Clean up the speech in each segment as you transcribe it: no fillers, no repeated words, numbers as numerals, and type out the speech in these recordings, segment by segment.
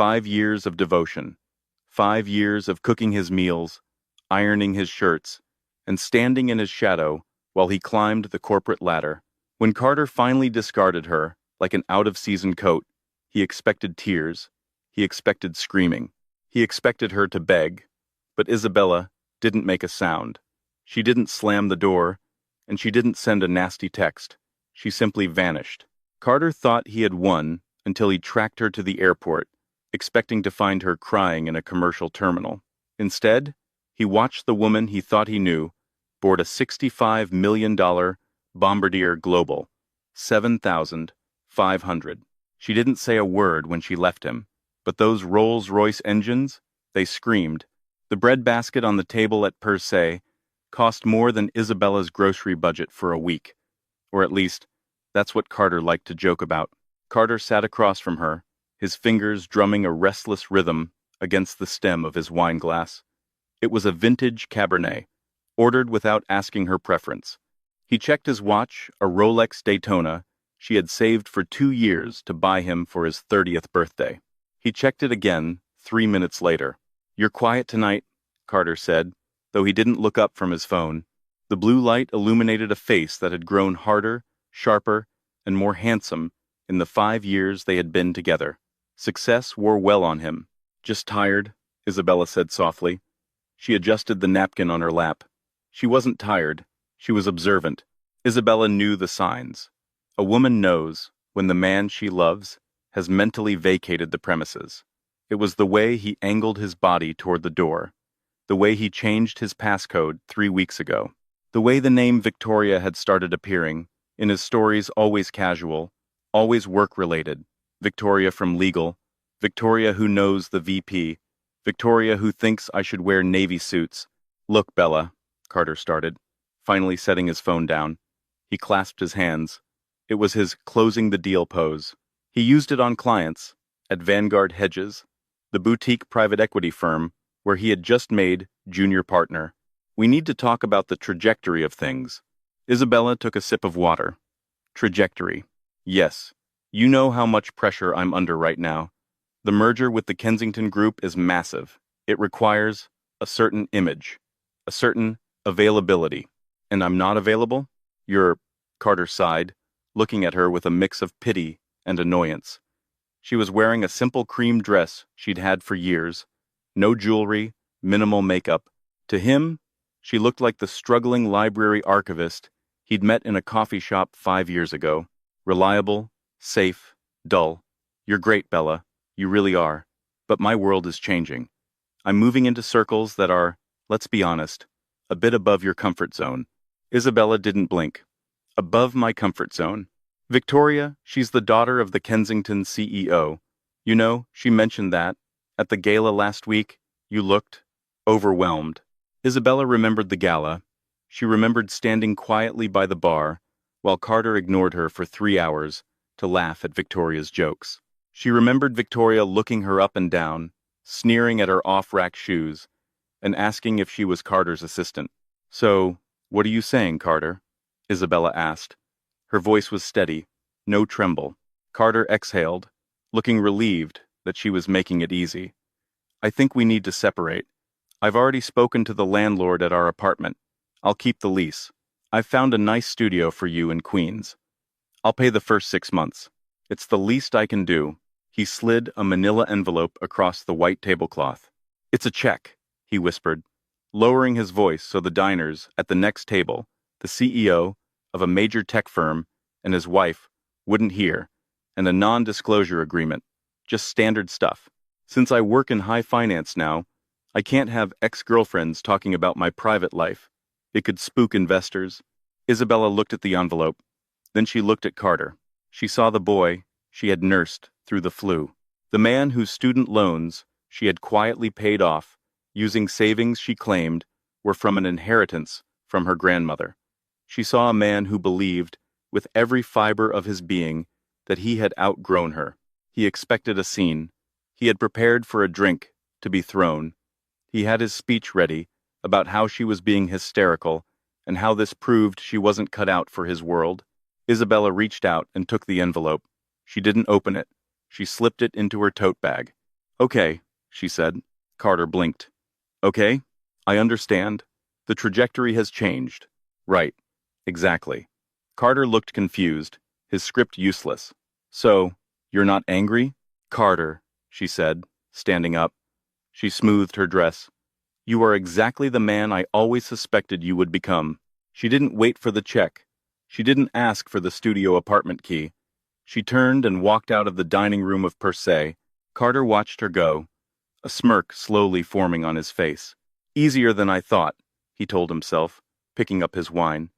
5 years of devotion. 5 years of cooking his meals, ironing his shirts, and standing in his shadow while he climbed the corporate ladder. When Carter finally discarded her, like an out-of-season coat, he expected tears. He expected screaming. He expected her to beg. But Isabella didn't make a sound. She didn't slam the door, and she didn't send a nasty text. She simply vanished. Carter thought he had won until he tracked her to the airport, expecting to find her crying in a commercial terminal. Instead, he watched the woman he thought he knew board a $65 million Bombardier Global 7500. She didn't say a word when she left him, but those Rolls-Royce engines, they screamed. The breadbasket on the table at Per Se cost more than Isabella's grocery budget for a week. Or at least, that's what Carter liked to joke about. Carter sat across from her, his fingers drumming a restless rhythm against the stem of his wine glass. It was a vintage Cabernet, ordered without asking her preference. He checked his watch, a Rolex Daytona she had saved for 2 years to buy him for his 30th birthday. He checked it again 3 minutes later. "You're quiet tonight," Carter said, though he didn't look up from his phone. The blue light illuminated a face that had grown harder, sharper, and more handsome in the 5 years they had been together. Success wore well on him. "Just tired," Isabella said softly. She adjusted the napkin on her lap. She wasn't tired. She was observant. Isabella knew the signs. A woman knows when the man she loves has mentally vacated the premises. It was the way he angled his body toward the door, the way he changed his passcode 3 weeks ago, the way the name Victoria had started appearing, in his stories always casual, always work-related. Victoria from legal, Victoria who knows the VP, Victoria who thinks I should wear navy suits. "Look, Bella," Carter started, finally setting his phone down. He clasped his hands. It was his closing the deal pose. He used it on clients, at Vanguard Hedges, the boutique private equity firm where he had just made junior partner. "We need to talk about the trajectory of things." Isabella took a sip of water. "Trajectory. Yes. You know how much pressure I'm under right now. The merger with the Kensington Group is massive. It requires a certain image, a certain availability. And I'm not available? You're..." Carter sighed, looking at her with a mix of pity and annoyance. She was wearing a simple cream dress she'd had for years. No jewelry, minimal makeup. To him, she looked like the struggling library archivist he'd met in a coffee shop 5 years ago. Reliable, safe, dull. "You're great, Bella. You really are. But my world is changing. I'm moving into circles that are, let's be honest, a bit above your comfort zone." Isabella didn't blink. "Above my comfort zone. Victoria, she's the daughter of the Kensington CEO. You know, she mentioned that. At the gala last week, you looked overwhelmed." Isabella remembered the gala. She remembered standing quietly by the bar while Carter ignored her for 3 hours to laugh at Victoria's jokes. She remembered Victoria looking her up and down, sneering at her off-rack shoes, and asking if she was Carter's assistant. "So, what are you saying, Carter?" Isabella asked. Her voice was steady, no tremble. Carter exhaled, looking relieved that she was making it easy. "I think we need to separate. I've already spoken to the landlord at our apartment. I'll keep the lease. I've found a nice studio for you in Queens. I'll pay the first 6 months. It's the least I can do." He slid a manila envelope across the white tablecloth. "It's a check," he whispered, lowering his voice so the diners at the next table, the CEO of a major tech firm and his wife, wouldn't hear, and a non-disclosure agreement. Just standard stuff. Since I work in high finance now, I can't have ex-girlfriends talking about my private life. It could spook investors." Isabella looked at the envelope. Then she looked at Carter. She saw the boy she had nursed through the flu. The man whose student loans she had quietly paid off, using savings she claimed were from an inheritance from her grandmother. She saw a man who believed, with every fiber of his being, that he had outgrown her. He expected a scene. He had prepared for a drink to be thrown. He had his speech ready about how she was being hysterical and how this proved she wasn't cut out for his world. Isabella reached out and took the envelope. She didn't open it. She slipped it into her tote bag. Okay, she said. Carter blinked. Okay, I understand. The trajectory has changed. Right, exactly. Carter looked confused, his script useless. So, you're not angry? Carter, she said, standing up. She smoothed her dress. You are exactly the man I always suspected you would become. She didn't wait for the check. She didn't ask for the studio apartment key. She turned and walked out of the dining room of Per Se. Carter watched her go, a smirk slowly forming on his face. Easier than I thought, he told himself, picking up his wine.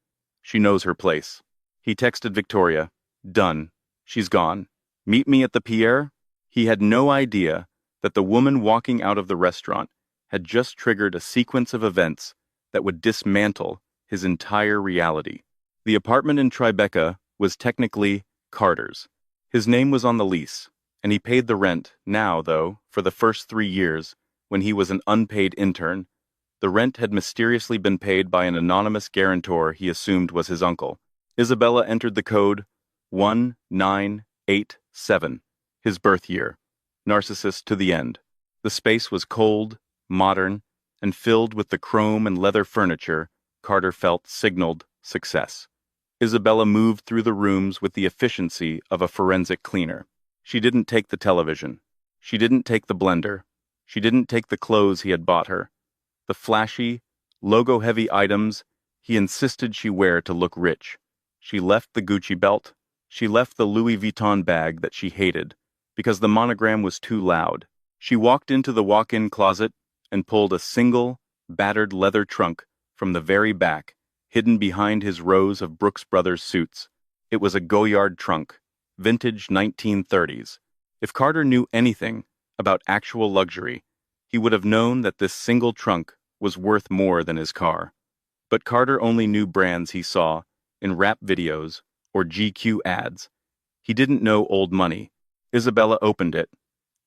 She knows her place. He texted Victoria. Done. She's gone. Meet me at the Pierre? He had no idea that the woman walking out of the restaurant had just triggered a sequence of events that would dismantle his entire reality. The apartment in Tribeca was technically Carter's. His name was on the lease, and he paid the rent. Now, though, for the first 3 years, when he was an unpaid intern, the rent had mysteriously been paid by an anonymous guarantor he assumed was his uncle. Isabella entered the code 1987, his birth year. Narcissist to the end. The space was cold, modern, and filled with the chrome and leather furniture Carter felt signaled success. Isabella moved through the rooms with the efficiency of a forensic cleaner. She didn't take the television. She didn't take the blender. She didn't take the clothes he had bought her. The flashy, logo-heavy items he insisted she wear to look rich. She left the Gucci belt. She left the Louis Vuitton bag that she hated, because the monogram was too loud. She walked into the walk-in closet and pulled a single, battered leather trunk from the very back, hidden behind his rows of Brooks Brothers suits. It was a Goyard trunk, vintage 1930s. If Carter knew anything about actual luxury, he would have known that this single trunk was worth more than his car. But Carter only knew brands he saw in rap videos or GQ ads. He didn't know old money. Isabella opened it.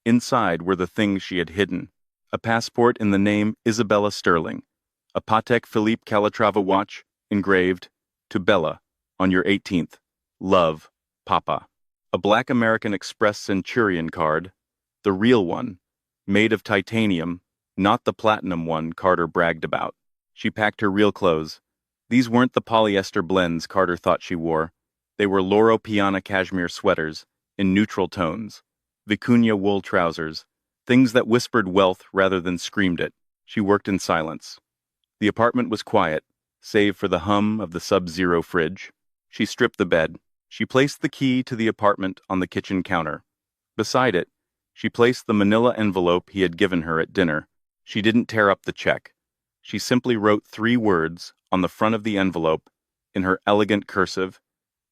Inside were the things she had hidden. A passport in the name Isabella Sterling. A Patek Philippe Calatrava watch engraved, "To Bella, on your 18th. Love, Papa." A black American Express Centurion card, the real one, made of titanium, not the platinum one Carter bragged about. She packed her real clothes. These weren't the polyester blends Carter thought she wore. They were Loro Piana cashmere sweaters, in neutral tones, vicuña wool trousers, things that whispered wealth rather than screamed it. She worked in silence. The apartment was quiet, save for the hum of the Sub-Zero fridge. She stripped the bed. She placed the key to the apartment on the kitchen counter. Beside it, she placed the manila envelope he had given her at dinner. She didn't tear up the check. She simply wrote 3 words on the front of the envelope in her elegant cursive,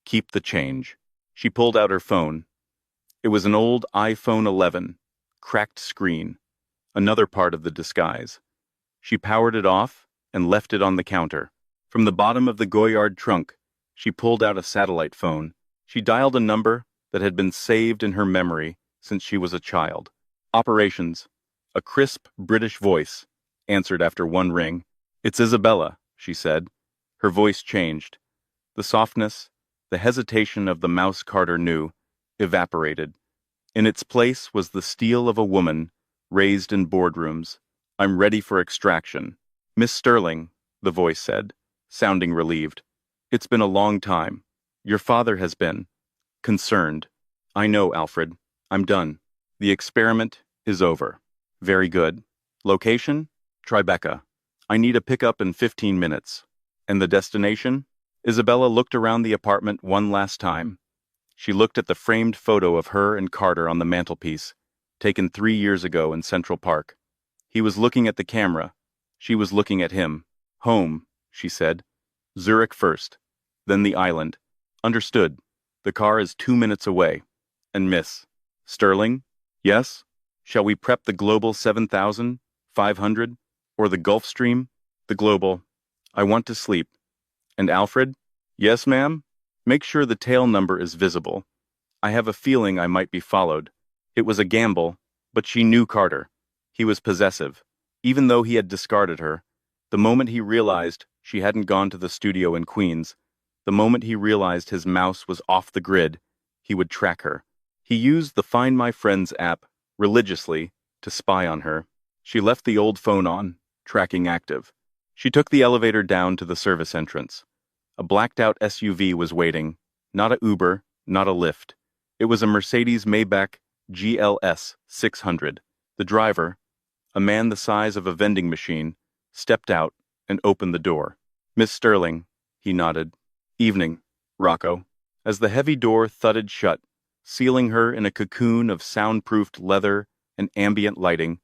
"Keep the change." She pulled out her phone. It was an old iPhone 11, cracked screen, another part of the disguise. She powered it off and left it on the counter. From the bottom of the Goyard trunk, she pulled out a satellite phone. She dialed a number that had been saved in her memory since she was a child. Operations. A crisp British voice answered after one ring. "It's Isabella," she said. Her voice changed. The softness, the hesitation of the mouse Carter knew, evaporated. In its place was the steel of a woman raised in boardrooms. "I'm ready for extraction." "Miss Sterling," the voice said, sounding relieved. "It's been a long time. Your father has been concerned." "I know, Alfred. I'm done. The experiment is over." "Very good. Location? Tribeca. I need a pickup in 15 minutes. And the destination?" Isabella looked around the apartment one last time. She looked at the framed photo of her and Carter on the mantelpiece, taken 3 years ago in Central Park. He was looking at the camera. She was looking at him. "Home," she said. "Zurich first, then the island." "Understood. The car is 2 minutes away." "And Miss Sterling?" "Yes? Shall we prep the Global 7500 or the Gulfstream?" "The Global. I want to sleep." "And Alfred?" "Yes, ma'am? Make sure the tail number is visible. I have a feeling I might be followed." It was a gamble, but she knew Carter. He was possessive. Even though he had discarded her, the moment he realized she hadn't gone to the studio in Queens, the moment he realized his mouse was off the grid, he would track her. He used the Find My Friends app religiously to spy on her. She left the old phone on, tracking active. She took the elevator down to the service entrance. A blacked-out SUV was waiting. Not a Uber, not a Lyft. It was a Mercedes Maybach GLS 600. The driver, a man the size of a vending machine, stepped out and opened the door. "Miss Sterling," he nodded. "Evening, Rocco." As the heavy door thudded shut, sealing her in a cocoon of soundproofed leather and ambient lighting,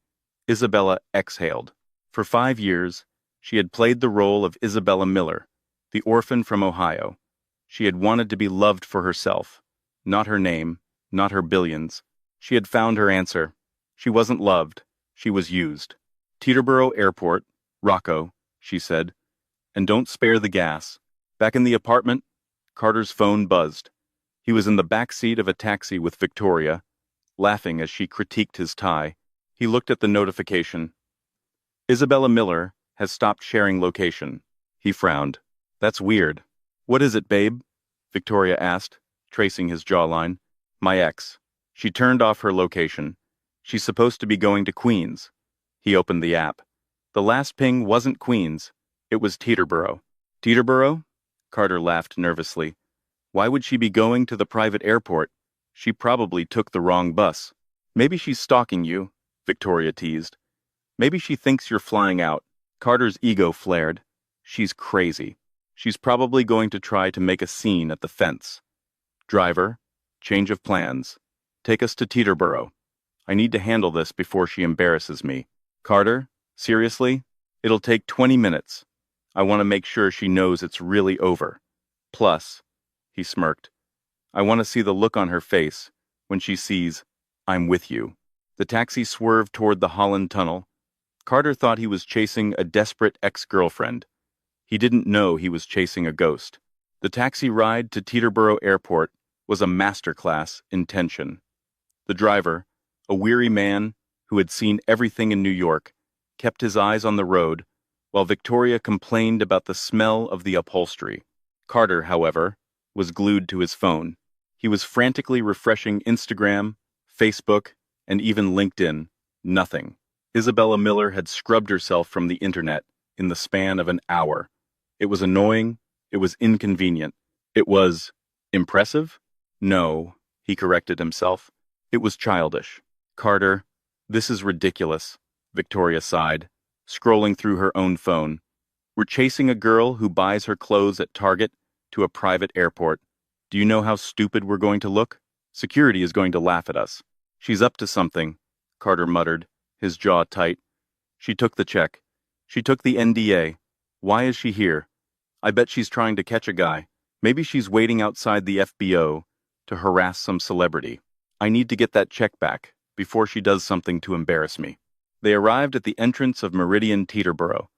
Isabella exhaled. For 5 years, she had played the role of Isabella Miller, the orphan from Ohio. She had wanted to be loved for herself, not her name, not her billions. She had found her answer. She wasn't loved. She was used. "Teterboro Airport, Rocco," she said. "And don't spare the gas." Back in the apartment, Carter's phone buzzed. He was in the back seat of a taxi with Victoria, laughing as she critiqued his tie. He looked at the notification. "Isabella Miller has stopped sharing location." He frowned. "That's weird." "What is it, babe?" Victoria asked, tracing his jawline. "My ex. She turned off her location. She's supposed to be going to Queens." He opened the app. The last ping wasn't Queens. It was Teterboro. "Teterboro?" Carter laughed nervously. "Why would she be going to the private airport? She probably took the wrong bus." "Maybe she's stalking you," Victoria teased. "Maybe she thinks you're flying out." Carter's ego flared. "She's crazy. She's probably going to try to make a scene at the fence." "Driver, change of plans. Take us to Teterboro. I need to handle this before she embarrasses me." "Carter, seriously? It'll take 20 minutes. I want to make sure she knows it's really over. Plus," he smirked, "I want to see the look on her face when she sees, 'I'm with you.'" The taxi swerved toward the Holland Tunnel. Carter thought he was chasing a desperate ex-girlfriend. He didn't know he was chasing a ghost. The taxi ride to Teterboro Airport was a masterclass in tension. The driver, a weary man who had seen everything in New York, kept his eyes on the road, while Victoria complained about the smell of the upholstery. Carter, however, was glued to his phone. He was frantically refreshing Instagram, Facebook, and even LinkedIn. Nothing. Isabella Miller had scrubbed herself from the internet in the span of an hour. It was annoying. It was inconvenient. It was impressive? No, he corrected himself. It was childish. "Carter, this is ridiculous," Victoria sighed, scrolling through her own phone. "We're chasing a girl who buys her clothes at Target to a private airport. Do you know how stupid we're going to look? Security is going to laugh at us." "She's up to something," Carter muttered, his jaw tight. "She took the check. She took the NDA. Why is she here? I bet she's trying to catch a guy. Maybe she's waiting outside the FBO to harass some celebrity. I need to get that check back before she does something to embarrass me." They arrived at the entrance of Meridian Teterboro,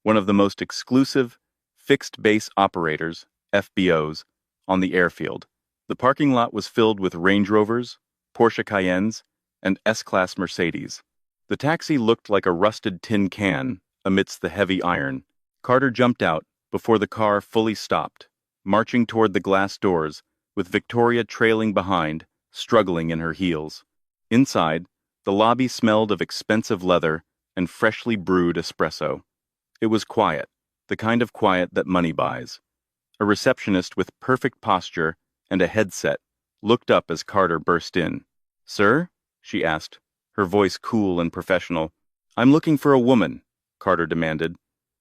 one of the most exclusive fixed-base operators, FBOs, on the airfield. The parking lot was filled with Range Rovers, Porsche Cayennes, and S-Class Mercedes. The taxi looked like a rusted tin can amidst the heavy iron. Carter jumped out before the car fully stopped, marching toward the glass doors, with Victoria trailing behind, struggling in her heels. Inside, the lobby smelled of expensive leather and freshly brewed espresso. It was quiet, the kind of quiet that money buys. A receptionist with perfect posture and a headset looked up as Carter burst in. "Sir?" she asked, her voice cool and professional. "I'm looking for a woman," Carter demanded,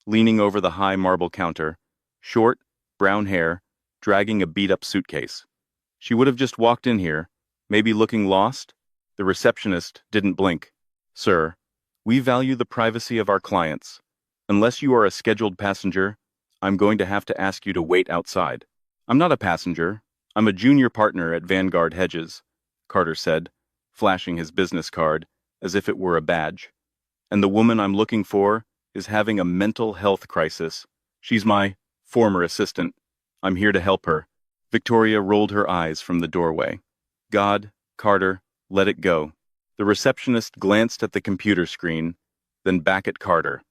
leaning over the high marble counter, short, brown hair, dragging a beat-up suitcase. She would have just walked in here, maybe looking lost. The receptionist didn't blink. "Sir, we value the privacy of our clients. Unless you are a scheduled passenger, I'm going to have to ask you to wait outside." "I'm not a passenger. I'm a junior partner at Vanguard Hedges," Carter said, flashing his business card as if it were a badge. "And the woman I'm looking for is having a mental health crisis. She's my former assistant. I'm here to help her." Victoria rolled her eyes from the doorway. "God, Carter, let it go." The receptionist glanced at the computer screen, then back at Carter.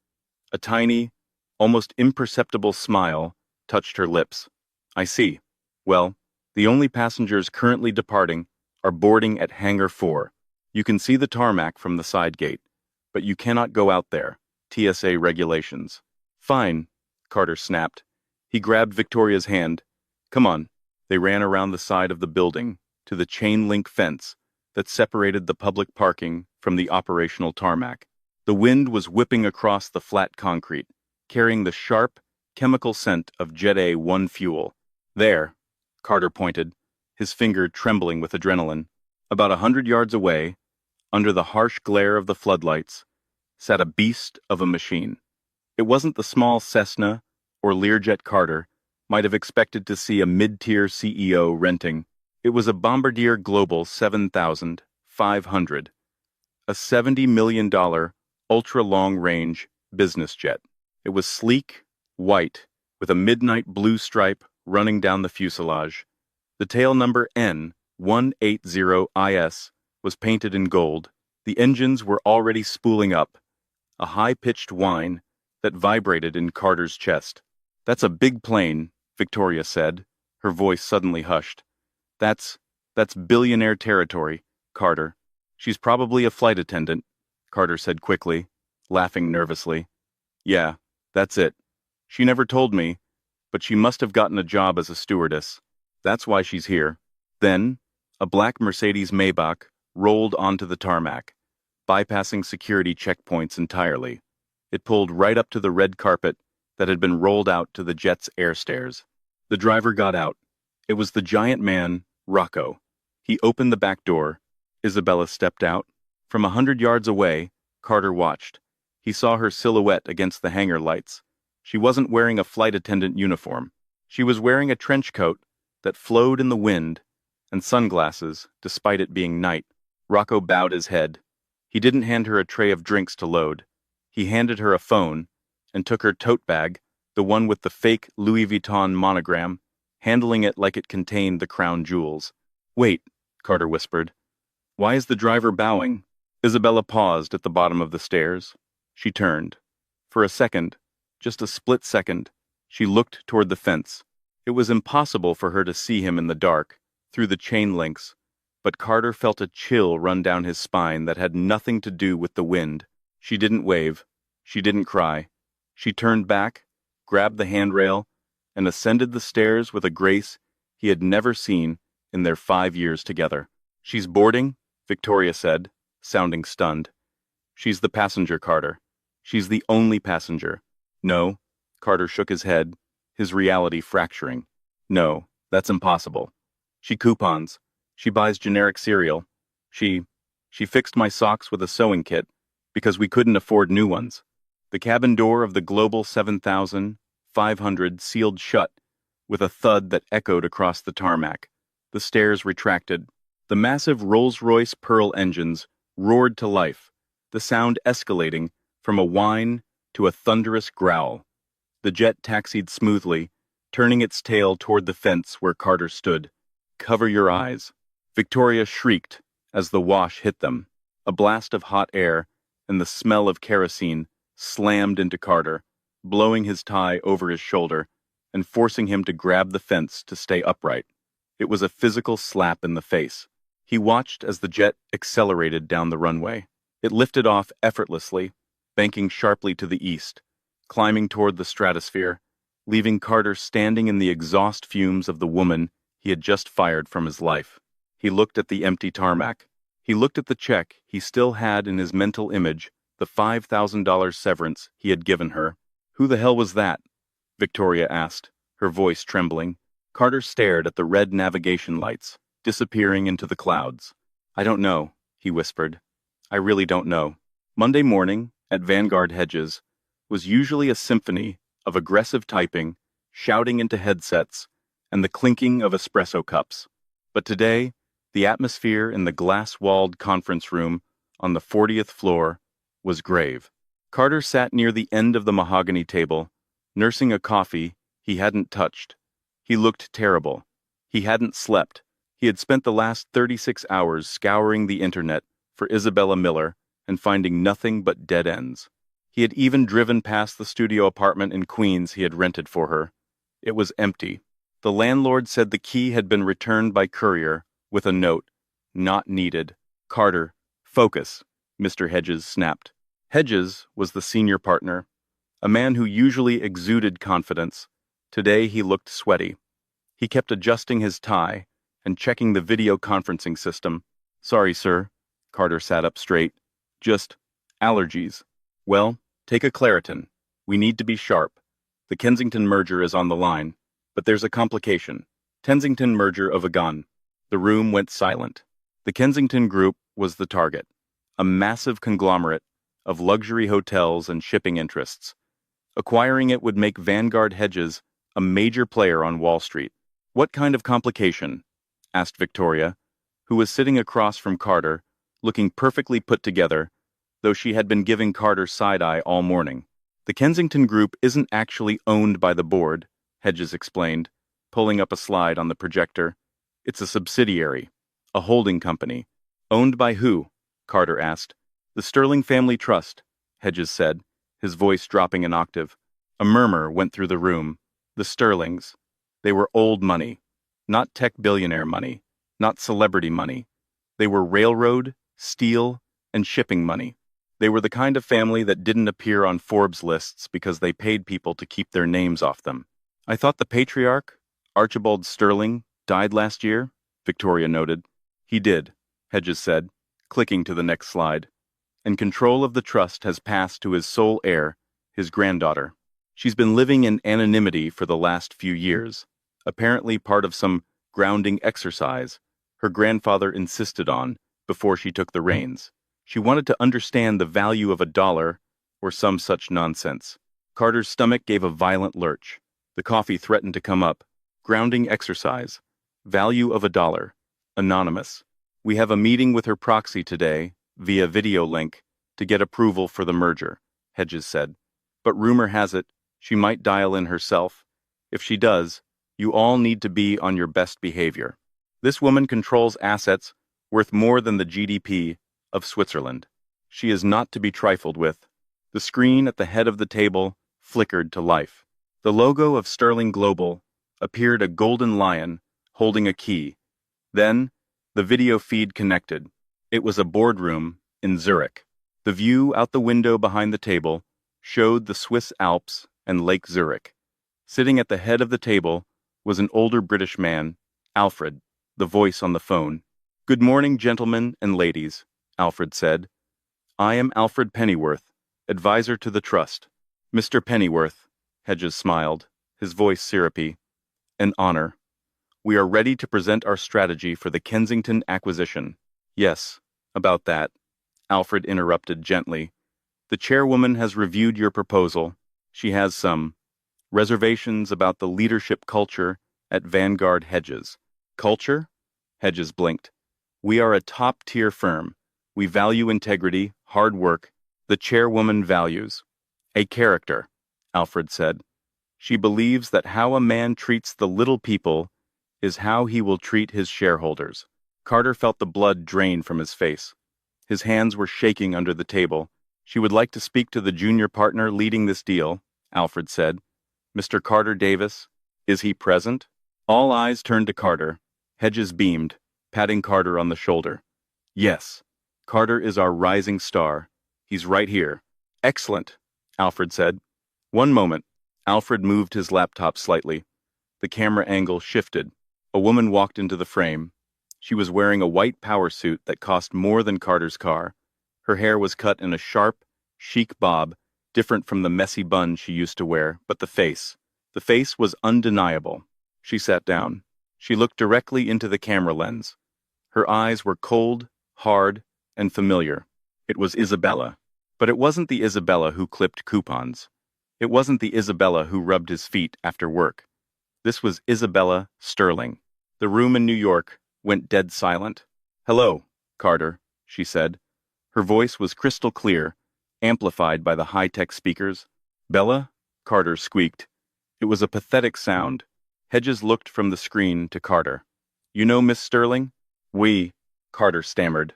A tiny, almost imperceptible smile touched her lips. "I see. Well, the only passengers currently departing are boarding at Hangar 4. You can see the tarmac from the side gate, but you cannot go out there. TSA regulations. Fine, Carter snapped. He grabbed Victoria's hand. Come on. They ran around the side of the building to the chain-link fence that separated the public parking from the operational tarmac. The wind was whipping across the flat concrete, carrying the sharp, chemical scent of Jet A-1 fuel. There, Carter pointed, his finger trembling with adrenaline. About 100 yards away, under the harsh glare of the floodlights, sat a beast of a machine. It wasn't the small Cessna or Learjet Carter might have expected to see a mid-tier CEO renting. It was a Bombardier Global 7500, a $70 million ultra-long-range business jet. It was sleek, white, with a midnight blue stripe running down the fuselage. The tail number N180IS was painted in gold. The engines were already spooling up, a high-pitched whine that vibrated in Carter's chest. That's a big plane, Victoria said, her voice suddenly hushed. That's billionaire territory, Carter. She's probably a flight attendant, Carter said quickly, laughing nervously. Yeah, that's it. She never told me, but she must have gotten a job as a stewardess. That's why she's here. Then, a black Mercedes Maybach rolled onto the tarmac, bypassing security checkpoints entirely. It pulled right up to the red carpet that had been rolled out to the jet's air stairs. The driver got out. It was the giant man, Rocco. He opened the back door. Isabella stepped out. From 100 yards away, Carter watched. He saw her silhouette against the hangar lights. She wasn't wearing a flight attendant uniform. She was wearing a trench coat that flowed in the wind and sunglasses, despite it being night. Rocco bowed his head. He didn't hand her a tray of drinks to load. He handed her a phone and took her tote bag, the one with the fake Louis Vuitton monogram, handling it like it contained the crown jewels. Wait, Carter whispered. Why is the driver bowing? Isabella paused at the bottom of the stairs. She turned. For a second, just a split second, she looked toward the fence. It was impossible for her to see him in the dark, through the chain links, but Carter felt a chill run down his spine that had nothing to do with the wind. She didn't wave. She didn't cry. She turned back, grabbed the handrail, and ascended the stairs with a grace he had never seen in their 5 years together. She's boarding, Victoria said, sounding stunned. She's the passenger, Carter. She's the only passenger. No, Carter shook his head, his reality fracturing. No, that's impossible. She coupons. She buys generic cereal. She fixed my socks with a sewing kit because we couldn't afford new ones. The cabin door of the Global 7500 sealed shut with a thud that echoed across the tarmac. The stairs retracted. The massive Rolls-Royce Pearl engines roared to life, the sound escalating from a whine to a thunderous growl. The jet taxied smoothly, turning its tail toward the fence where Carter stood. Cover your eyes. Victoria shrieked as the wash hit them. A blast of hot air and the smell of kerosene slammed into Carter, blowing his tie over his shoulder and forcing him to grab the fence to stay upright. It was a physical slap in the face. He watched as the jet accelerated down the runway. It lifted off effortlessly, banking sharply to the east, climbing toward the stratosphere, leaving Carter standing in the exhaust fumes of the woman he had just fired from his life. He looked at the empty tarmac. He looked at the check he still had in his mental image, the $5,000 severance he had given her. Who the hell was that? Victoria asked, her voice trembling. Carter stared at the red navigation lights, disappearing into the clouds. I don't know, he whispered. I really don't know. Monday morning, at Vanguard Hedges, was usually a symphony of aggressive typing, shouting into headsets, and the clinking of espresso cups. But today, the atmosphere in the glass-walled conference room on the 40th floor was grave. Carter sat near the end of the mahogany table, nursing a coffee he hadn't touched. He looked terrible. He hadn't slept. He had spent the last 36 hours scouring the internet for Isabella Miller and finding nothing but dead ends. He had even driven past the studio apartment in Queens he had rented for her. It was empty. The landlord said the key had been returned by courier with a note, not needed. Carter, Focus, Mr. Hedges snapped. Hedges was the senior partner, a man who usually exuded confidence. Today he looked sweaty. He kept adjusting his tie and checking the video conferencing system. Sorry, sir. Carter sat up straight. Just allergies. Well, take a Claritin. We need to be sharp. The Kensington merger is on the line, but there's a complication. Kensington merger of a gun. The room went silent. The Kensington Group was the target, a massive conglomerate of luxury hotels and shipping interests. Acquiring it would make Vanguard Hedges a major player on Wall Street. What kind of complication? Asked Victoria, who was sitting across from Carter, looking perfectly put together, though she had been giving Carter side-eye all morning. The Kensington Group isn't actually owned by the board, Hedges explained, pulling up a slide on the projector. It's a subsidiary, a holding company. Owned by who? Carter asked. The Sterling Family Trust, Hedges said, his voice dropping an octave. A murmur went through the room. The Sterlings. They were old money, not tech billionaire money, not celebrity money. They were railroad, steel, and shipping money. They were the kind of family that didn't appear on Forbes lists because they paid people to keep their names off them. I thought the patriarch, Archibald Sterling, died last year, Victoria noted. He did, Hedges said, clicking to the next slide. And control of the trust has passed to his sole heir, his granddaughter. She's been living in anonymity for the last few years, apparently part of some grounding exercise her grandfather insisted on before she took the reins. She wanted to understand the value of $1 or some such nonsense. Carter's stomach gave a violent lurch. The coffee threatened to come up. Grounding exercise. Value of $1. Anonymous. We have a meeting with her proxy today, via video link, to get approval for the merger, Hedges said. But rumor has it, she might dial in herself. If she does, you all need to be on your best behavior. This woman controls assets worth more than the GDP of Switzerland. She is not to be trifled with. The screen at the head of the table flickered to life. The logo of Sterling Global appeared, a golden lion holding a key. Then, the video feed connected. It was a boardroom in Zurich. The view out the window behind the table showed the Swiss Alps and Lake Zurich. Sitting at the head of the table was an older British man, Alfred, the voice on the phone. Good morning, gentlemen and ladies, Alfred said. I am Alfred Pennyworth, advisor to the trust. Mr. Pennyworth, Hedges smiled, his voice syrupy. An honor. We are ready to present our strategy for the Kensington acquisition. Yes, about that, Alfred interrupted gently. The chairwoman has reviewed your proposal. She has some reservations about the leadership culture at Vanguard Hedges. Culture? Hedges blinked. We are a top-tier firm. We value integrity, hard work. The chairwoman values a character, Alfred said. She believes that how a man treats the little people is how he will treat his shareholders. Carter felt the blood drain from his face. His hands were shaking under the table. She would like to speak to the junior partner leading this deal, Alfred said. Mr. Carter Davis, is he present? All eyes turned to Carter. Hedges beamed, patting Carter on the shoulder. Yes, Carter is our rising star. He's right here. Excellent, Alfred said. One moment. Alfred moved his laptop slightly. The camera angle shifted. A woman walked into the frame. She was wearing a white power suit that cost more than Carter's car. Her hair was cut in a sharp, chic bob, different from the messy bun she used to wear, but the face was undeniable. She sat down. She looked directly into the camera lens. Her eyes were cold, hard, and familiar. It was Isabella. But it wasn't the Isabella who clipped coupons. It wasn't the Isabella who rubbed his feet after work. This was Isabella Sterling. The room in New York went dead silent. Hello, Carter, she said. Her voice was crystal clear, amplified by the high-tech speakers. Bella? Carter squeaked. It was a pathetic sound. Hedges looked from the screen to Carter. You know Miss Sterling? Carter stammered.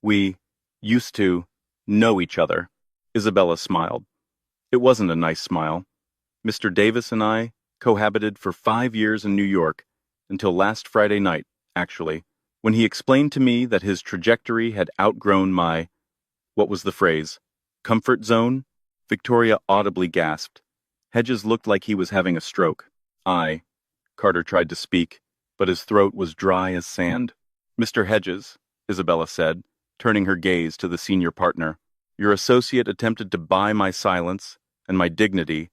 We used to know each other. Isabella smiled. It wasn't a nice smile. Mr. Davis and I cohabited for 5 years in New York, until last Friday night, actually. When he explained to me that his trajectory had outgrown my, what was the phrase, comfort zone, Victoria audibly gasped. Hedges looked like he was having a stroke. Carter tried to speak, but his throat was dry as sand. Mr. Hedges, Isabella said, turning her gaze to the senior partner, your associate attempted to buy my silence and my dignity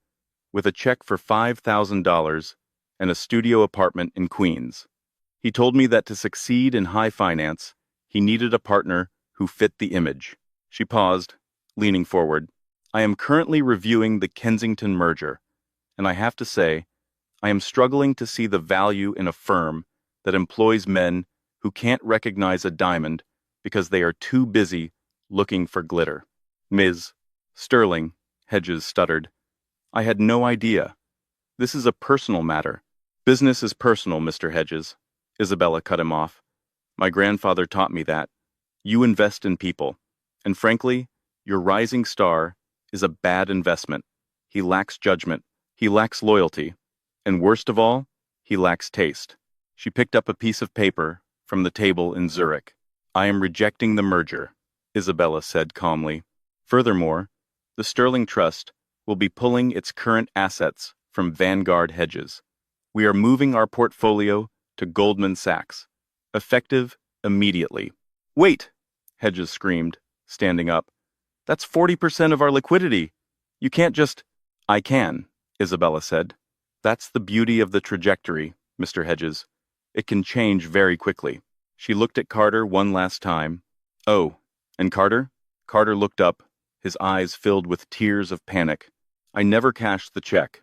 with a check for $5,000 and a studio apartment in Queens. He told me that to succeed in high finance, he needed a partner who fit the image. She paused, leaning forward. I am currently reviewing the Kensington merger, and I have to say, I am struggling to see the value in a firm that employs men who can't recognize a diamond because they are too busy looking for glitter. Ms. Sterling, Hedges stuttered. I had no idea. This is a personal matter. Business is personal, Mr. Hedges. Isabella cut him off. My grandfather taught me that. You invest in people. And frankly, your rising star is a bad investment. He lacks judgment. He lacks loyalty. And worst of all, he lacks taste. She picked up a piece of paper from the table in Zurich. I am rejecting the merger, Isabella said calmly. Furthermore, the Sterling Trust will be pulling its current assets from Vanguard Hedges. We are moving our portfolio to Goldman Sachs, effective immediately. Wait, Hedges screamed, standing up. That's 40% of our liquidity. You can't just... I can, Isabella said. That's the beauty of the trajectory, Mr. Hedges. It can change very quickly. She looked at Carter one last time. Oh, and Carter? Carter looked up, his eyes filled with tears of panic. I never cashed the check,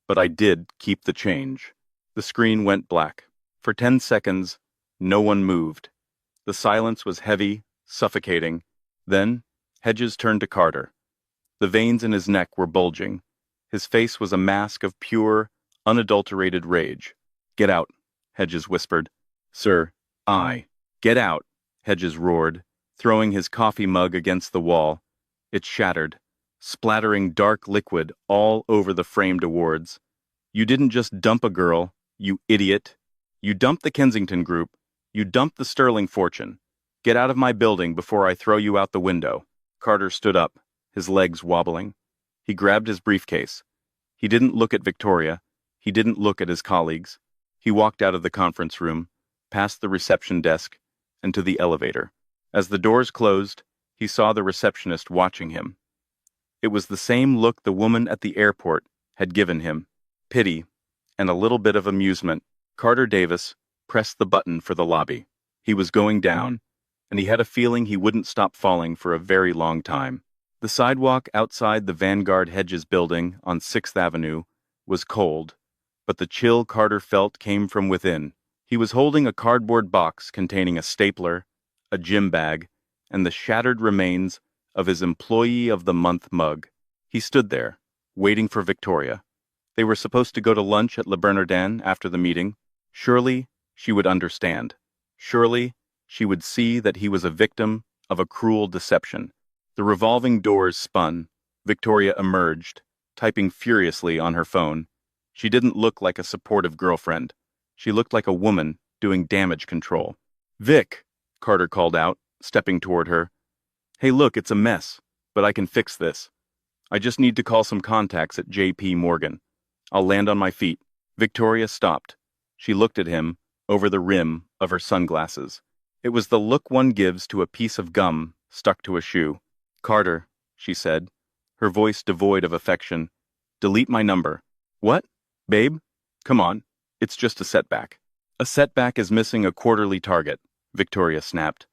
but I did keep the change. The screen went black. For 10 seconds, no one moved. The silence was heavy, suffocating. Then, Hedges turned to Carter. The veins in his neck were bulging. His face was a mask of pure, unadulterated rage. Get out, Hedges whispered. Sir, Get out, Hedges roared, throwing his coffee mug against the wall. It shattered, splattering dark liquid all over the framed awards. You didn't just dump a girl, you idiot. You dumped the Kensington Group. You dumped the Sterling fortune. Get out of my building before I throw you out the window. Carter stood up, his legs wobbling. He grabbed his briefcase. He didn't look at Victoria. He didn't look at his colleagues. He walked out of the conference room, past the reception desk, and to the elevator. As the doors closed, he saw the receptionist watching him. It was the same look the woman at the airport had given him, pity and a little bit of amusement. Carter Davis pressed the button for the lobby. He was going down, and he had a feeling he wouldn't stop falling for a very long time. The sidewalk outside the Vanguard Hedges building on 6th Avenue was cold, but the chill Carter felt came from within. He was holding a cardboard box containing a stapler, a gym bag, and the shattered remains of his Employee of the Month mug. He stood there, waiting for Victoria. They were supposed to go to lunch at Le Bernardin after the meeting. Surely she would understand. Surely she would see that he was a victim of a cruel deception. The revolving doors spun. Victoria emerged, typing furiously on her phone. She didn't look like a supportive girlfriend. She looked like a woman doing damage control. Vic, Carter called out, stepping toward her. Hey, look, it's a mess, but I can fix this. I just need to call some contacts at J.P. Morgan. I'll land on my feet. Victoria stopped. She looked at him over the rim of her sunglasses. It was the look one gives to a piece of gum stuck to a shoe. Carter, she said, her voice devoid of affection. Delete my number. What? Babe? Come on. It's just a setback. A setback is missing a quarterly target, Victoria snapped.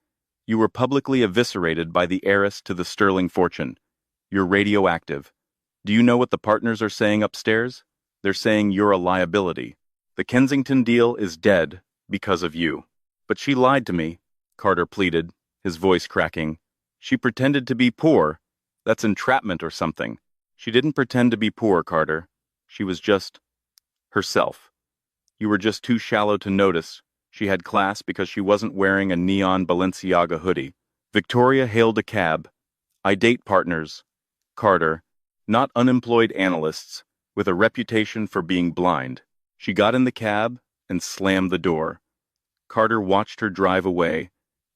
You were publicly eviscerated by the heiress to the Sterling fortune. You're radioactive. Do you know what the partners are saying upstairs? They're saying you're a liability. The Kensington deal is dead because of you. But she lied to me, Carter pleaded, his voice cracking. She pretended to be poor. That's entrapment or something. She didn't pretend to be poor, Carter. She was just herself. You were just too shallow to notice. She had class because she wasn't wearing a neon Balenciaga hoodie. Victoria hailed a cab. I date partners, Carter, not unemployed analysts, with a reputation for being blind. She got in the cab and slammed the door. Carter watched her drive away,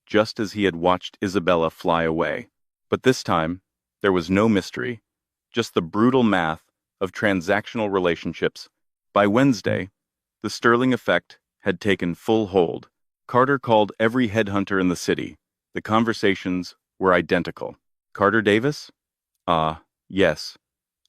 just as he had watched Isabella fly away. But this time, there was no mystery, just the brutal math of transactional relationships. By Wednesday, the Sterling effect had taken full hold. Carter called every headhunter in the city. The conversations were identical. Carter Davis? Yes.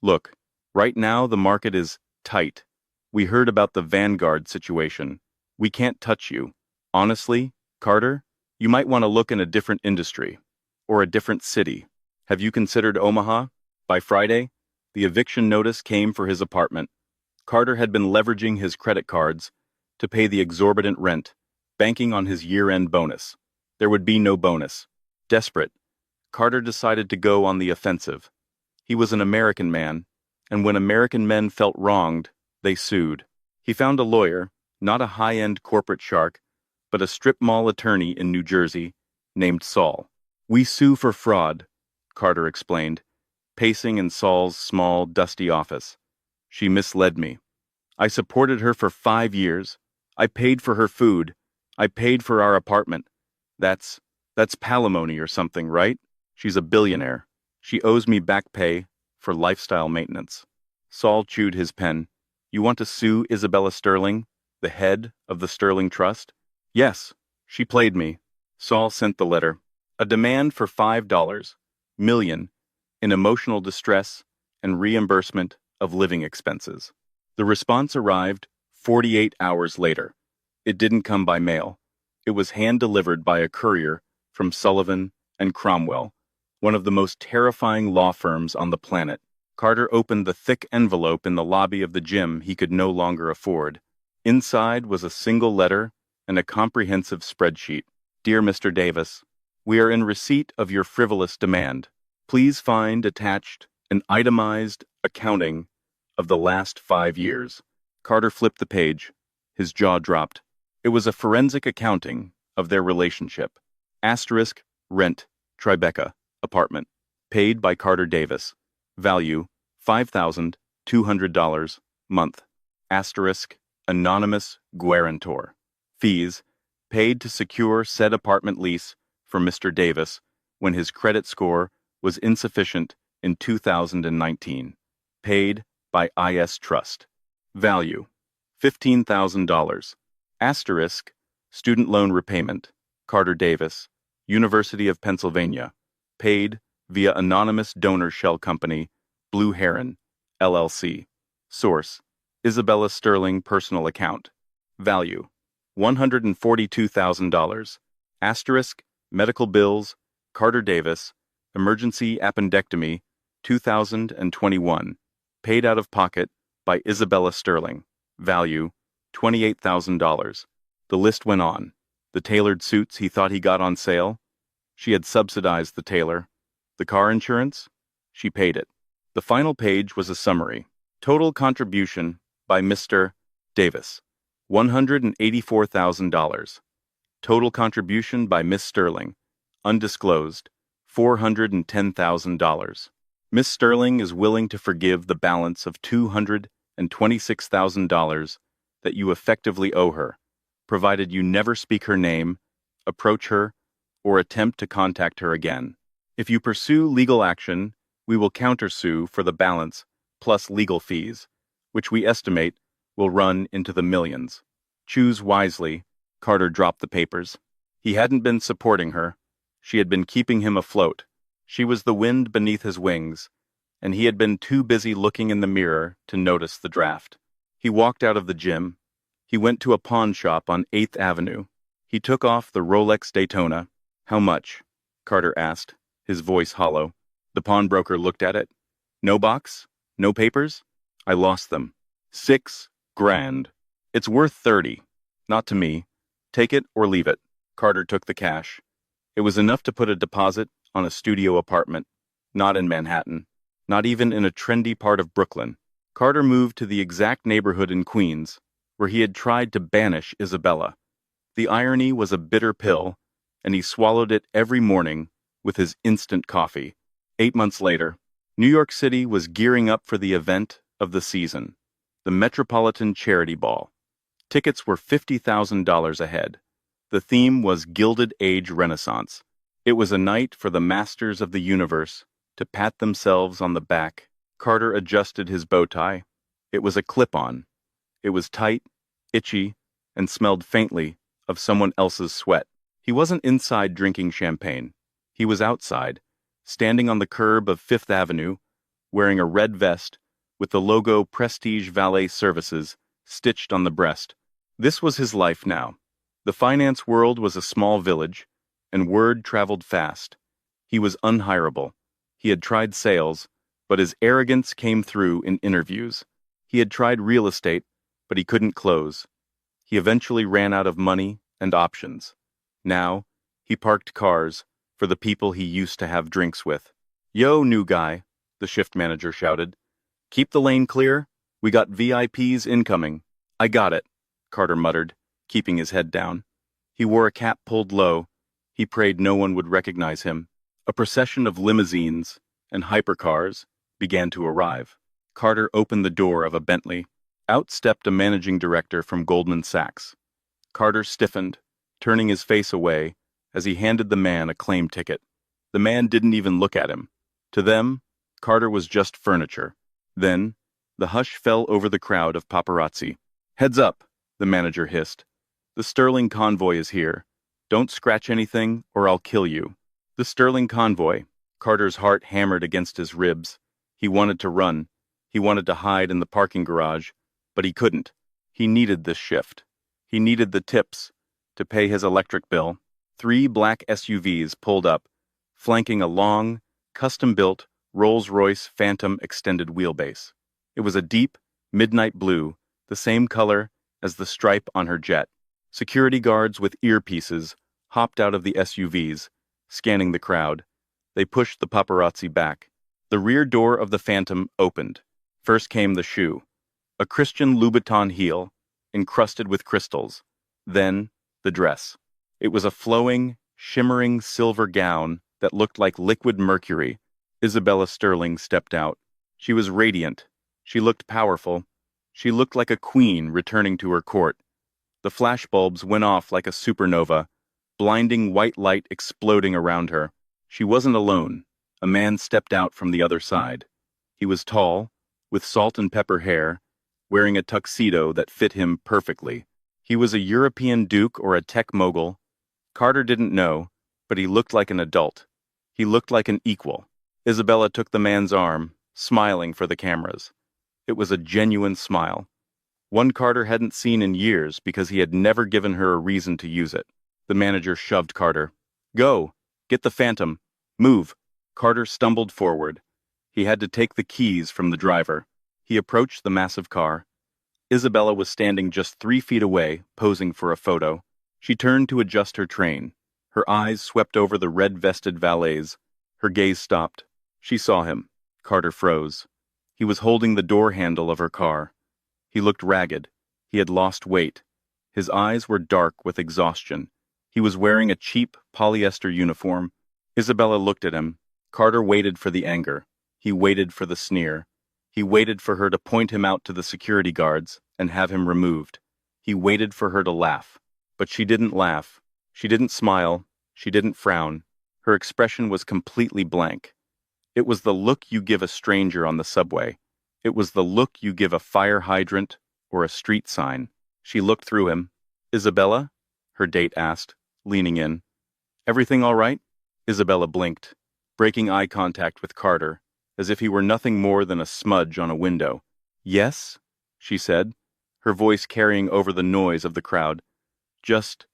Look, right now the market is tight. We heard about the Vanguard situation. We can't touch you. Honestly, Carter, you might want to look in a different industry or a different city. Have you considered Omaha? By Friday, the eviction notice came for his apartment. Carter had been leveraging his credit cards to pay the exorbitant rent, banking on his year-end bonus. There would be no bonus. Desperate, Carter decided to go on the offensive. He was an American man, and when American men felt wronged, they sued. He found a lawyer, not a high-end corporate shark, but a strip mall attorney in New Jersey named Saul. "We sue for fraud," Carter explained, pacing in Saul's small, dusty office. "She misled me. I supported her for 5 years. I paid for her food. I paid for our apartment. That's palimony or something, right? She's a billionaire. She owes me back pay for lifestyle maintenance." Saul chewed his pen. "You want to sue Isabella Sterling, the head of the Sterling Trust?" "Yes, she played me." Saul sent the letter. A demand for $5 million in emotional distress and reimbursement of living expenses. The response arrived 48 hours later. It didn't come by mail. It was hand-delivered by a courier from Sullivan and Cromwell, one of the most terrifying law firms on the planet. Carter opened the thick envelope in the lobby of the gym he could no longer afford. Inside was a single letter and a comprehensive spreadsheet. "Dear Mr. Davis, we are in receipt of your frivolous demand. Please find attached an itemized accounting of the last 5 years." Carter flipped the page. His jaw dropped. It was a forensic accounting of their relationship. Asterisk, rent, Tribeca, apartment. Paid by Carter Davis. Value, $5,200, month. Asterisk, anonymous guarantor. Fees, paid to secure said apartment lease for Mr. Davis when his credit score was insufficient in 2019. Paid by IS Trust. Value, $15,000. Asterisk, student loan repayment, Carter Davis, University of Pennsylvania. Paid via anonymous donor shell company, Blue Heron, LLC. Source, Isabella Sterling personal account. Value, $142,000. Asterisk, medical bills, Carter Davis, emergency appendectomy, 2021. Paid out of pocket by Isabella Sterling. Value, $28,000. The list went on. The tailored suits he thought he got on sale? She had subsidized the tailor. The car insurance? She paid it. The final page was a summary. Total contribution by Mr. Davis, $184,000. Total contribution by Miss Sterling, undisclosed, $410,000. Miss Sterling is willing to forgive the balance of $226,000 that you effectively owe her, provided you never speak her name, approach her, or attempt to contact her again. If you pursue legal action, we will countersue for the balance plus legal fees, which we estimate will run into the millions. Choose wisely. Carter dropped the papers. He hadn't been supporting her. She had been keeping him afloat. She was the wind beneath his wings, and he had been too busy looking in the mirror to notice the draft. He walked out of the gym. He went to a pawn shop on 8th Avenue. He took off the Rolex Daytona. "How much?" Carter asked, his voice hollow. The pawnbroker looked at it. "No box? No papers?" "I lost them." "$6 grand. It's worth 30. Not to me. Take it or leave it." Carter took the cash. It was enough to put a deposit on a studio apartment, not in Manhattan, not even in a trendy part of Brooklyn. Carter moved to the exact neighborhood in Queens where he had tried to banish Isabella. The irony was a bitter pill, and he swallowed it every morning with his instant coffee. 8 months later, New York City was gearing up for the event of the season, the Metropolitan Charity Ball. Tickets were $50,000 a head. The theme was Gilded Age Renaissance. It was a night for the masters of the universe to pat themselves on the back. Carter adjusted his bow tie. It was a clip-on. It was tight, itchy, and smelled faintly of someone else's sweat. He wasn't inside drinking champagne. He was outside, standing on the curb of Fifth Avenue, wearing a red vest with the logo Prestige Valet Services stitched on the breast. This was his life now. The finance world was a small village, and word traveled fast. He was unhireable. He had tried sales, but his arrogance came through in interviews. He had tried real estate, but he couldn't close. He eventually ran out of money and options. Now, he parked cars for the people he used to have drinks with. "Yo, new guy," the shift manager shouted. "Keep the lane clear. We got VIPs incoming." "I got it," Carter muttered, keeping his head down. He wore a cap pulled low. He prayed no one would recognize him. A procession of limousines and hypercars began to arrive. Carter opened the door of a Bentley. Out stepped a managing director from Goldman Sachs. Carter stiffened, turning his face away as he handed the man a claim ticket. The man didn't even look at him. To them, Carter was just furniture. Then, the hush fell over the crowd of paparazzi. "Heads up," the manager hissed. "The Sterling convoy is here. Don't scratch anything or I'll kill you." The Sterling convoy. Carter's heart hammered against his ribs. He wanted to run. He wanted to hide in the parking garage, but he couldn't. He needed this shift. He needed the tips to pay his electric bill. 3 black SUVs pulled up, flanking a long, custom-built Rolls-Royce Phantom extended wheelbase. It was a deep, midnight blue, the same color as the stripe on her jet. Security guards with earpieces hopped out of the SUVs, scanning the crowd. They pushed the paparazzi back. The rear door of the Phantom opened. First came the shoe, a Christian Louboutin heel, encrusted with crystals. Then, the dress. It was a flowing, shimmering silver gown that looked like liquid mercury. Isabella Sterling stepped out. She was radiant. She looked powerful. She looked like a queen returning to her court. The flashbulbs went off like a supernova, blinding white light exploding around her. She wasn't alone. A man stepped out from the other side. He was tall, with salt and pepper hair, wearing a tuxedo that fit him perfectly. He was a European duke or a tech mogul. Carter didn't know, but he looked like an adult. He looked like an equal. Isabella took the man's arm, smiling for the cameras. It was a genuine smile. One Carter hadn't seen in years because he had never given her a reason to use it. The manager shoved Carter. "Go! Get the Phantom! Move!" Carter stumbled forward. He had to take the keys from the driver. He approached the massive car. Isabella was standing just 3 feet away, posing for a photo. She turned to adjust her train. Her eyes swept over the red-vested valets. Her gaze stopped. She saw him. Carter froze. He was holding the door handle of her car. He looked ragged. He had lost weight. His eyes were dark with exhaustion. He was wearing a cheap polyester uniform. Isabella looked at him. Carter waited for the anger. He waited for the sneer. He waited for her to point him out to the security guards and have him removed. He waited for her to laugh. But she didn't laugh. She didn't smile. She didn't frown. Her expression was completely blank. It was the look you give a stranger on the subway. It was the look you give a fire hydrant or a street sign. She looked through him. "Isabella?" her date asked, leaning in. "Everything all right?" Isabella blinked, breaking eye contact with Carter, as if he were nothing more than a smudge on a window. "Yes," she said, her voice carrying over the noise of the crowd. "Just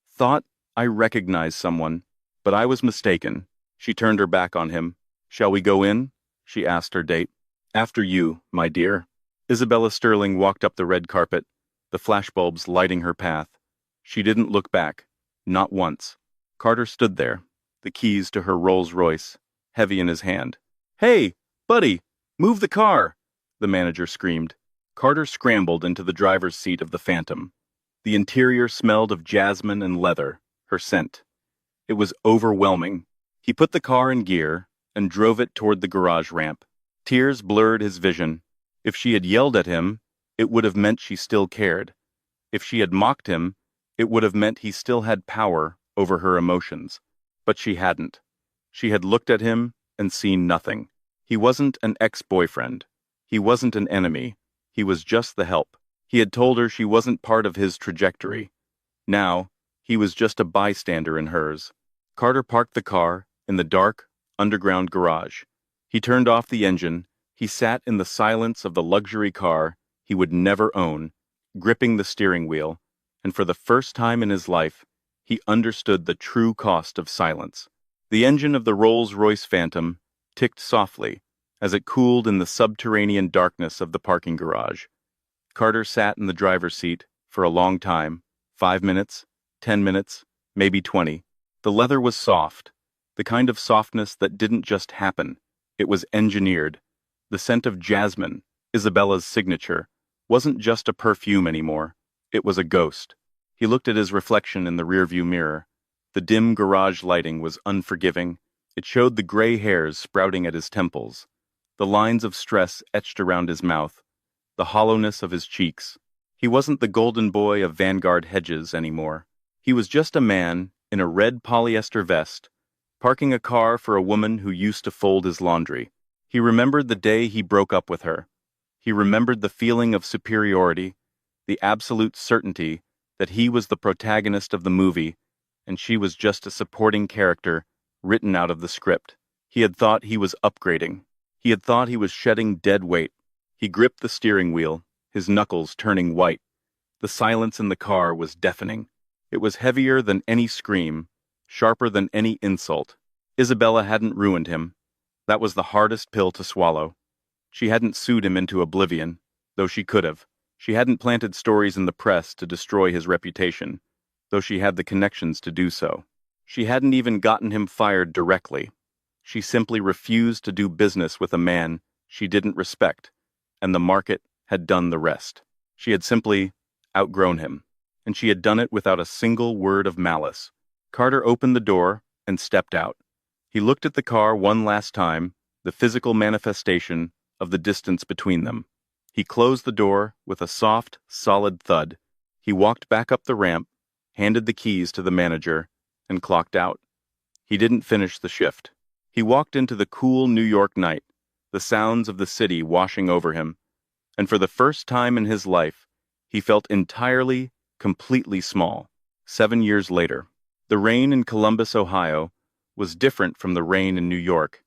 thought I recognized someone, but I was mistaken." She turned her back on him. "Shall we go in?" she asked her date. "After you, my dear." Isabella Sterling walked up the red carpet, the flashbulbs lighting her path. She didn't look back, not once. Carter stood there, the keys to her Rolls-Royce, heavy in his hand. "Hey, buddy, move the car!" the manager screamed. Carter scrambled into the driver's seat of the Phantom. The interior smelled of jasmine and leather, her scent. It was overwhelming. He put the car in gear and drove it toward the garage ramp. Tears blurred his vision. If she had yelled at him, it would have meant she still cared. If she had mocked him, It would have meant he still had power over her emotions. But she hadn't. She had looked at him and seen nothing. He wasn't an ex-boyfriend. He wasn't an enemy. He was just the help. He had told her she wasn't part of his trajectory. Now, he was just a bystander in hers. Carter parked the car in the dark, underground garage. He turned off the engine. He sat in the silence of the luxury car he would never own, gripping the steering wheel, and for the first time in his life, he understood the true cost of silence. The engine of the Rolls-Royce Phantom ticked softly as it cooled in the subterranean darkness of the parking garage. Carter sat in the driver's seat for a long time, 5 minutes, 10 minutes, maybe 20. The leather was soft, the kind of softness that didn't just happen. It was engineered. The scent of jasmine, Isabella's signature, wasn't just a perfume anymore. It was a ghost. He looked at his reflection in the rearview mirror. The dim garage lighting was unforgiving. It showed the gray hairs sprouting at his temples, the lines of stress etched around his mouth, the hollowness of his cheeks. He wasn't the golden boy of Vanguard hedges anymore. He was just a man in a red polyester vest, parking a car for a woman who used to fold his laundry. He remembered the day he broke up with her. He remembered the feeling of superiority, the absolute certainty that he was the protagonist of the movie and she was just a supporting character written out of the script. He had thought he was upgrading. He had thought he was shedding dead weight. He gripped the steering wheel, his knuckles turning white. The silence in the car was deafening. It was heavier than any scream, sharper than any insult. Isabella hadn't ruined him. That was the hardest pill to swallow. She hadn't sued him into oblivion, though she could have. She hadn't planted stories in the press to destroy his reputation, though she had the connections to do so. She hadn't even gotten him fired directly. She simply refused to do business with a man she didn't respect, and the market had done the rest. She had simply outgrown him, and she had done it without a single word of malice. Carter opened the door and stepped out. He looked at the car one last time, the physical manifestation of the distance between them. He closed the door with a soft, solid thud. He walked back up the ramp, handed the keys to the manager, and clocked out. He didn't finish the shift. He walked into the cool New York night, the sounds of the city washing over him, and for the first time in his life, he felt entirely, completely small. 7 years later, the rain in Columbus, Ohio, was different from the rain in New York.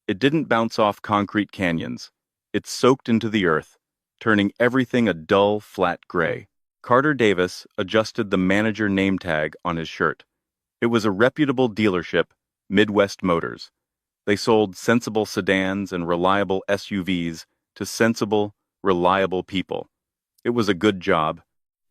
It didn't bounce off concrete canyons. It soaked into the earth, turning everything a dull, flat gray. Carter Davis adjusted the manager name tag on his shirt. It was a reputable dealership, Midwest Motors. They sold sensible sedans and reliable SUVs to sensible, reliable people. It was a good job.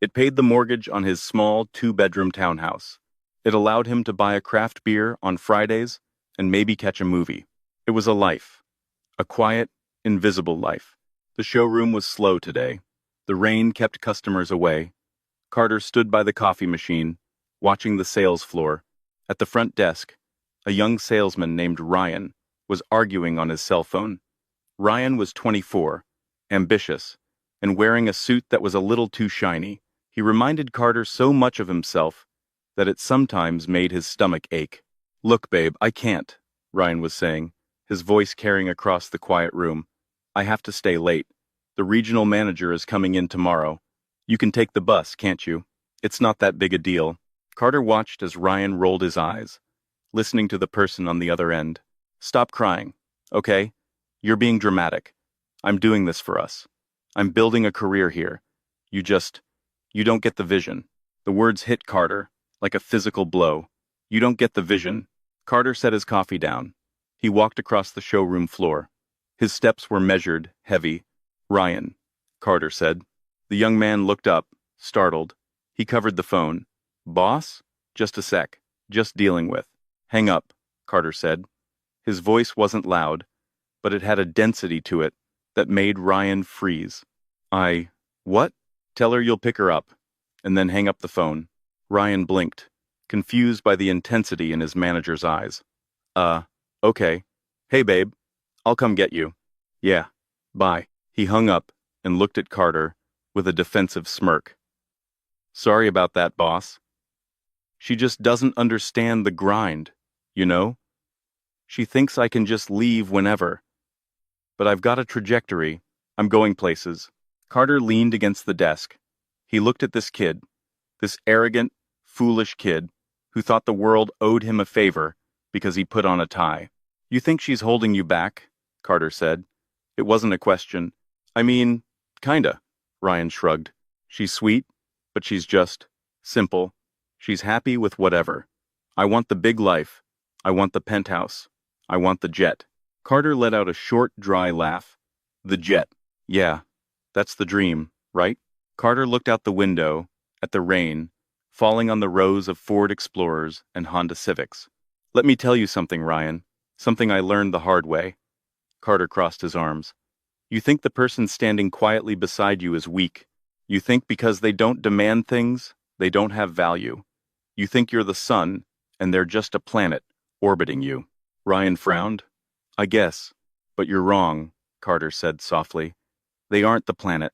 It paid the mortgage on his small 2-bedroom townhouse. It allowed him to buy a craft beer on Fridays and maybe catch a movie. It was a life. A quiet, invisible life. The showroom was slow today. The rain kept customers away. Carter stood by the coffee machine, watching the sales floor. At the front desk, a young salesman named Ryan was arguing on his cell phone. Ryan was 24, ambitious, and wearing a suit that was a little too shiny. He reminded Carter so much of himself that it sometimes made his stomach ache. "Look, babe, I can't," Ryan was saying, his voice carrying across the quiet room. "I have to stay late. The regional manager is coming in tomorrow. You can take the bus, can't you? It's not that big a deal." Carter watched as Ryan rolled his eyes, listening to the person on the other end. "Stop crying, okay? You're being dramatic. I'm doing this for us. I'm building a career here. You don't get the vision." The words hit Carter like a physical blow. "You don't get the vision." Carter set his coffee down. He walked across the showroom floor. His steps were measured, heavy. "Ryan," Carter said. The young man looked up, startled. He covered the phone. "Boss? Just a sec. Just dealing with." "Hang up," Carter said. His voice wasn't loud, but it had a density to it that made Ryan freeze. What?" "Tell her you'll pick her up, and then hang up the phone." Ryan blinked, confused by the intensity in his manager's eyes. Okay. Hey, babe. I'll come get you." "Yeah. Bye." He hung up and looked at Carter with a defensive smirk. "Sorry about that, boss. She just doesn't understand the grind, you know? She thinks I can just leave whenever. But I've got a trajectory. I'm going places. Carter leaned against the desk. He looked at this kid, this arrogant, foolish kid, who thought the world owed him a favor because he put on a tie. You think she's holding you back? Carter said. It wasn't a question. I mean, kinda, Ryan shrugged. She's sweet, but she's just simple. She's happy with whatever. I want the big life. I want the penthouse. I want the jet. Carter let out a short, dry laugh. The jet. Yeah, that's the dream, right? Carter looked out the window, at the rain, falling on the rows of Ford Explorers and Honda Civics. Let me tell you something, Ryan. Something I learned the hard way. Carter crossed his arms. You think the person standing quietly beside you is weak. You think because they don't demand things, they don't have value. You think you're the sun, and they're just a planet orbiting you. Ryan frowned. I guess, but you're wrong, Carter said softly. They aren't the planet.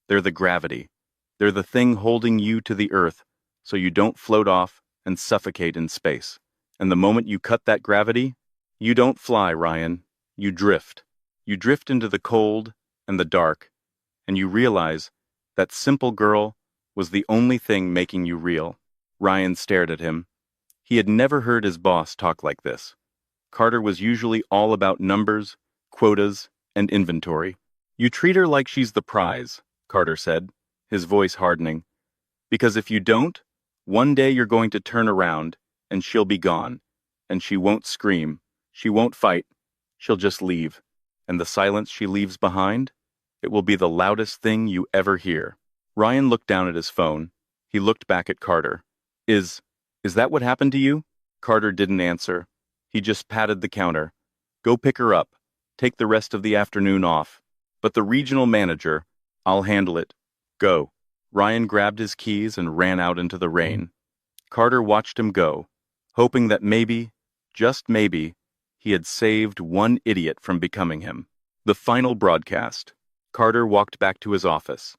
They're the gravity. They're the thing holding you to the earth so you don't float off and suffocate in space. And the moment you cut that gravity, you don't fly, Ryan. You drift. You drift into the cold and the dark, and you realize that simple girl was the only thing making you real. Ryan stared at him. He had never heard his boss talk like this. Carter was usually all about numbers, quotas, and inventory. You treat her like she's the prize, Carter said, his voice hardening. Because if you don't, one day you're going to turn around, and she'll be gone. And she won't scream. She won't fight. She'll just leave. And the silence she leaves behind? It will be the loudest thing you ever hear. Ryan looked down at his phone. He looked back at Carter. Is that what happened to you? Carter didn't answer. He just patted the counter. Go pick her up. Take the rest of the afternoon off. But the regional manager, I'll handle it. Go. Ryan grabbed his keys and ran out into the rain. Carter watched him go, hoping that maybe, just maybe, he had saved one idiot from becoming him. The final broadcast. Carter walked back to his office.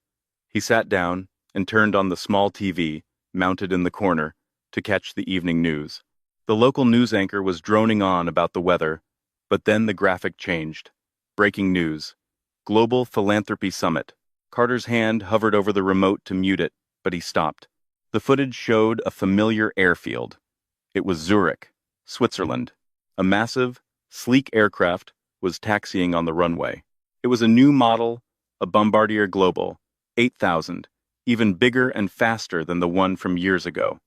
He sat down and turned on the small TV, mounted in the corner, to catch the evening news. The local news anchor was droning on about the weather, but then the graphic changed. Breaking news. Global Philanthropy Summit. Carter's hand hovered over the remote to mute it, but he stopped. The footage showed a familiar airfield. It was Zurich, Switzerland. A massive, sleek aircraft was taxiing on the runway. It was a new model, a Bombardier Global, 8000, even bigger and faster than the one from years ago.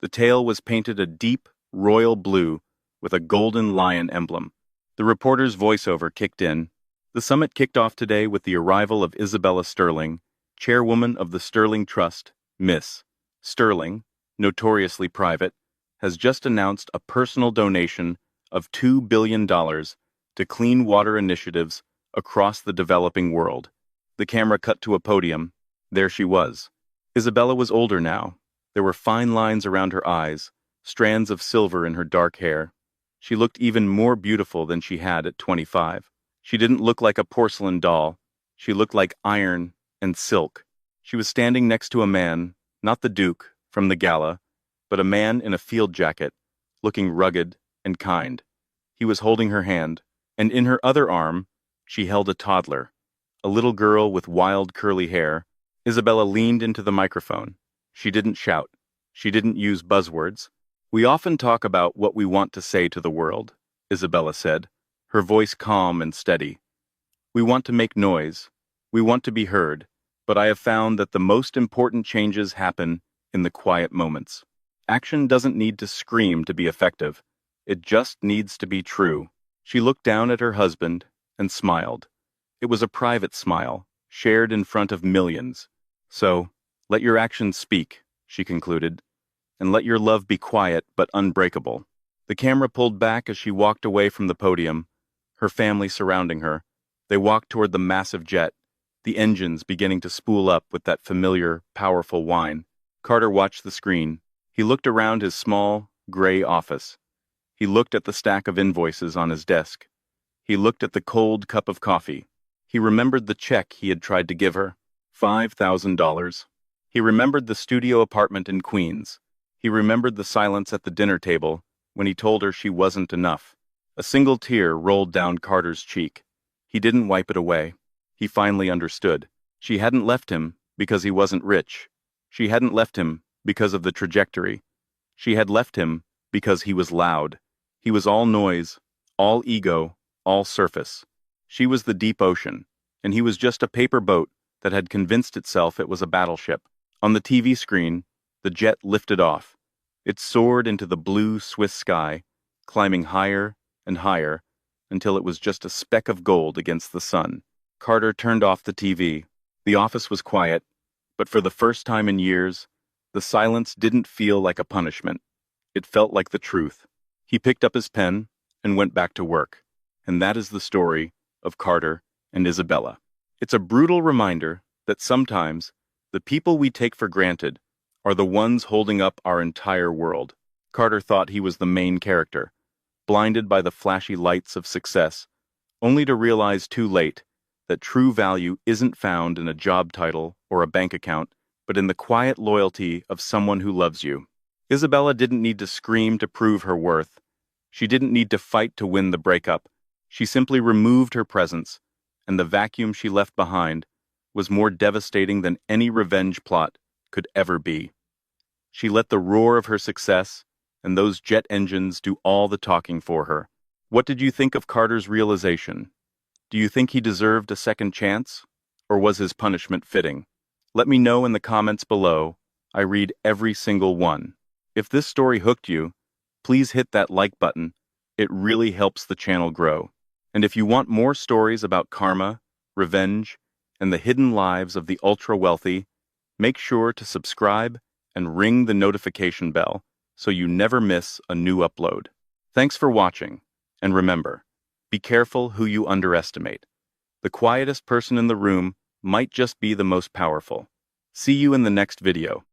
The tail was painted a deep, royal blue with a golden lion emblem. The reporter's voiceover kicked in. The summit kicked off today with the arrival of Isabella Sterling, chairwoman of the Sterling Trust, Miss. Sterling, notoriously private, has just announced a personal donation of $2 billion to clean water initiatives across the developing world. The camera cut to a podium. There she was. Isabella was older now. There were fine lines around her eyes, strands of silver in her dark hair. She looked even more beautiful than she had at 25. She didn't look like a porcelain doll. She looked like iron and silk. She was standing next to a man, not the Duke from the gala, but a man in a field jacket, looking rugged and kind. He was holding her hand, and in her other arm, she held a toddler, a little girl with wild curly hair. Isabella leaned into the microphone. She didn't shout. She didn't use buzzwords. We often talk about what we want to say to the world, Isabella said, her voice calm and steady. We want to make noise. We want to be heard, but I have found that the most important changes happen in the quiet moments. Action doesn't need to scream to be effective. It just needs to be true. She looked down at her husband and smiled. It was a private smile, shared in front of millions. So, let your actions speak, she concluded, and let your love be quiet but unbreakable. The camera pulled back as she walked away from the podium, her family surrounding her. They walked toward the massive jet, the engines beginning to spool up with that familiar, powerful whine. Carter watched the screen. He looked around his small, gray office. He looked at the stack of invoices on his desk. He looked at the cold cup of coffee. He remembered the check he had tried to give her, $5,000. He remembered the studio apartment in Queens. He remembered the silence at the dinner table when he told her she wasn't enough. A single tear rolled down Carter's cheek. He didn't wipe it away. He finally understood. She hadn't left him because he wasn't rich. She hadn't left him because of the trajectory. She had left him because he was loud. He was all noise, all ego, all surface. She was the deep ocean, and he was just a paper boat that had convinced itself it was a battleship. On the TV screen, the jet lifted off. It soared into the blue Swiss sky, climbing higher and higher until it was just a speck of gold against the sun. Carter turned off the TV. The office was quiet, but for the first time in years, the silence didn't feel like a punishment. It felt like the truth. He picked up his pen and went back to work. And that is the story of Carter and Isabella. It's a brutal reminder that sometimes the people we take for granted are the ones holding up our entire world. Carter thought he was the main character, blinded by the flashy lights of success, only to realize too late that true value isn't found in a job title or a bank account, but in the quiet loyalty of someone who loves you. Isabella didn't need to scream to prove her worth. She didn't need to fight to win the breakup. She simply removed her presence, and the vacuum she left behind was more devastating than any revenge plot could ever be. She let the roar of her success and those jet engines do all the talking for her. What did you think of Carter's realization? Do you think he deserved a second chance, or was his punishment fitting? Let me know in the comments below. I read every single one. If this story hooked you, please hit that like button. It really helps the channel grow. And if you want more stories about karma, revenge, and the hidden lives of the ultra-wealthy, make sure to subscribe and ring the notification bell so you never miss a new upload. Thanks for watching, and remember, be careful who you underestimate. The quietest person in the room might just be the most powerful. See you in the next video.